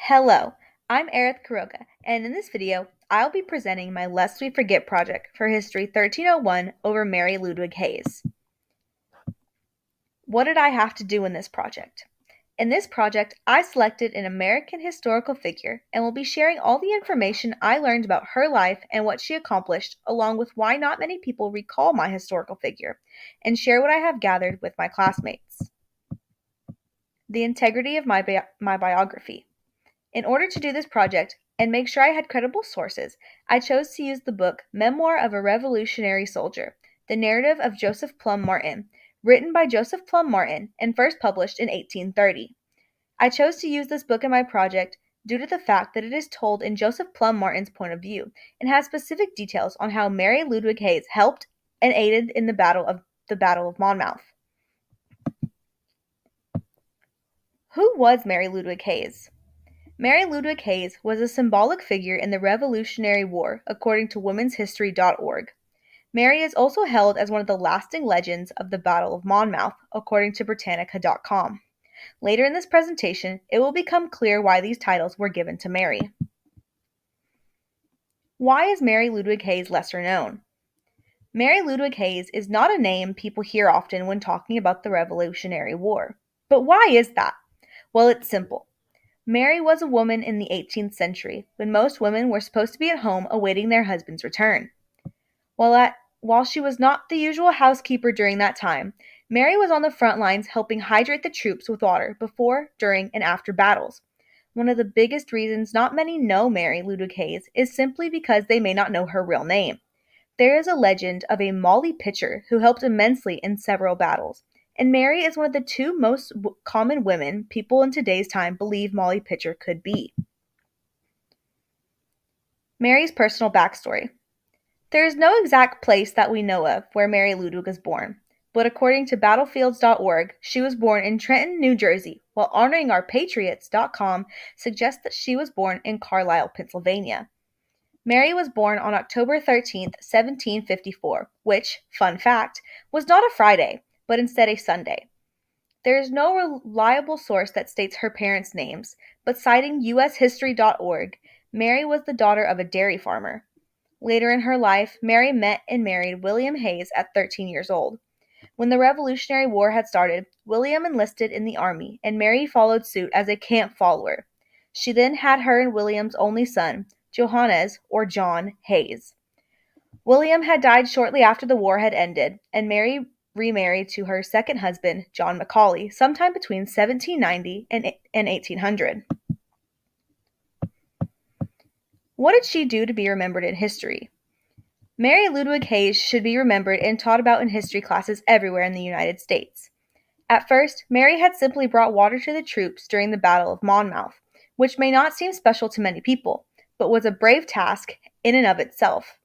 Hello, I'm Aerith Kuroka, and in this video, I'll be presenting my Lest We Forget project for History 1301 over Mary Ludwig Hayes. What did I have to do in this project? In this project, I selected an American historical figure and will be sharing all the information I learned about her life and what she accomplished, along with why not many people recall my historical figure, and share what I have gathered with my classmates. The integrity of my biography. In order to do this project and make sure I had credible sources, I chose to use the book Memoir of a Revolutionary Soldier, the narrative of Joseph Plum Martin, written by Joseph Plum Martin and first published in 1830. I chose to use this book in my project due to the fact that it is told in Joseph Plum Martin's point of view and has specific details on how Mary Ludwig Hayes helped and aided in the Battle of Monmouth. Who was Mary Ludwig Hayes? Mary Ludwig Hayes was a symbolic figure in the Revolutionary War, according to womenshistory.org. Mary is also held as one of the lasting legends of the Battle of Monmouth, according to Britannica.com. Later in this presentation, it will become clear why these titles were given to Mary. Why is Mary Ludwig Hayes lesser known? Mary Ludwig Hayes is not a name people hear often when talking about the Revolutionary War. But why is that? Well, it's simple. Mary was a woman in the 18th century, when most women were supposed to be at home awaiting their husband's return. While she was not the usual housekeeper during that time, Mary was on the front lines helping hydrate the troops with water before, during, and after battles. One of the biggest reasons not many know Mary Ludwig Hayes is simply because they may not know her real name. There is a legend of a Molly Pitcher who helped immensely in several battles, and Mary is one of the two most common women people in today's time believe Molly Pitcher could be. Mary's personal backstory. There is no exact place that we know of where Mary Ludwig was born, but according to battlefields.org, she was born in Trenton, New Jersey, while honoringourpatriots.com suggests that she was born in Carlisle, Pennsylvania. Mary was born on October 13, 1754, which, fun fact, was not a Friday, but instead a Sunday. There is no reliable source that states her parents' names, but citing ushistory.org, Mary was the daughter of a dairy farmer. Later in her life, Mary met and married William Hayes at 13 years old. When the Revolutionary War had started, William enlisted in the army, and Mary followed suit as a camp follower. She then had her and William's only son, Johannes, or John, Hayes. William had died shortly after the war had ended, and Mary remarried to her second husband, John Macaulay, sometime between 1790 and 1800. What did she do to be remembered in history? Mary Ludwig Hayes should be remembered and taught about in history classes everywhere in the United States. At first, Mary had simply brought water to the troops during the Battle of Monmouth, which may not seem special to many people, but was a brave task in and of itself.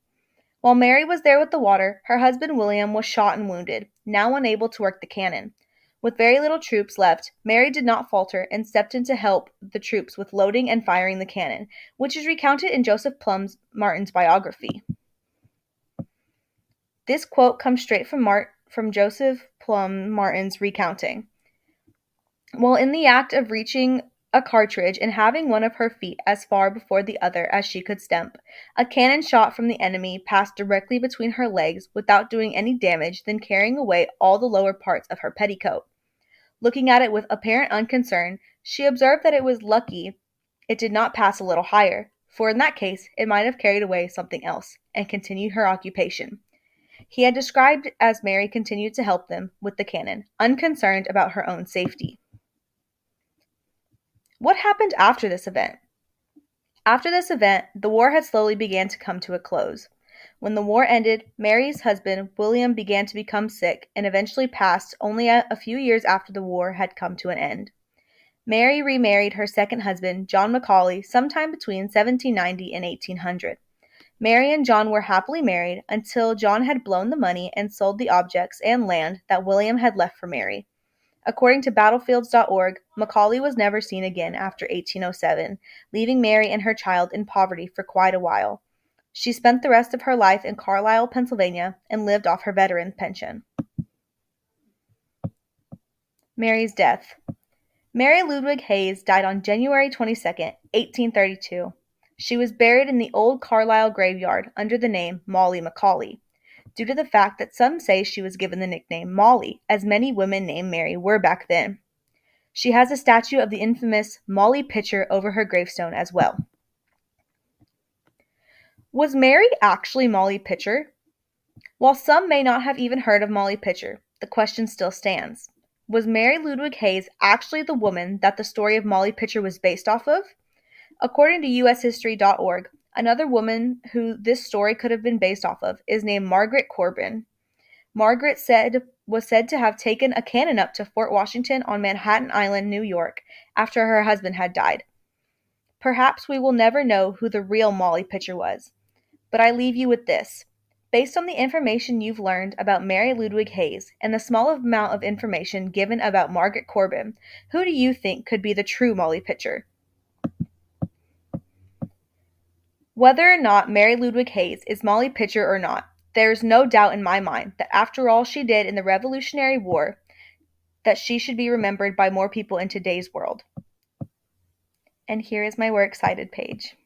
While Mary was there with the water, her husband William was shot and wounded, now unable to work the cannon. With very little troops left, Mary did not falter and stepped in to help the troops with loading and firing the cannon, which is recounted in Joseph Plum Martin's biography. This quote comes straight from Joseph Plum Martin's recounting. While in the act of reaching a cartridge and having one of her feet as far before the other as she could stemp, a cannon shot from the enemy passed directly between her legs without doing any damage, then carrying away all the lower parts of her petticoat. Looking at it with apparent unconcern, she observed that it was lucky it did not pass a little higher, for in that case it might have carried away something else, and continued her occupation. He had described as Mary continued to help them with the cannon, unconcerned about her own safety. What happened after this event? After this event, the war had slowly began to come to a close. When the war ended, Mary's husband, William, began to become sick and eventually passed only a few years after the war had come to an end. Mary remarried her second husband, John Macaulay, sometime between 1790 and 1800. Mary and John were happily married until John had blown the money and sold the objects and land that William had left for Mary. According to battlefields.org, Macaulay was never seen again after 1807, leaving Mary and her child in poverty for quite a while. She spent the rest of her life in Carlisle, Pennsylvania, and lived off her veteran pension. Mary's death. Mary Ludwig Hayes died on January 22nd, 1832. She was buried in the old Carlisle graveyard under the name Molly Macaulay, due to the fact that some say she was given the nickname Molly, as many women named Mary were back then. She has a statue of the infamous Molly Pitcher over her gravestone as well. Was Mary actually Molly Pitcher? While some may not have even heard of Molly Pitcher, the question still stands. Was Mary Ludwig Hayes actually the woman that the story of Molly Pitcher was based off of? According to ushistory.org, another woman who this story could have been based off of is named Margaret Corbin. Margaret was said to have taken a cannon up to Fort Washington on Manhattan Island, New York, after her husband had died. Perhaps we will never know who the real Molly Pitcher was, but I leave you with this. Based on the information you've learned about Mary Ludwig Hayes and the small amount of information given about Margaret Corbin, who do you think could be the true Molly Pitcher? Whether or not Mary Ludwig Hayes is Molly Pitcher or not, there is no doubt in my mind that after all she did in the Revolutionary War, that she should be remembered by more people in today's world. And here is my We're Excited page.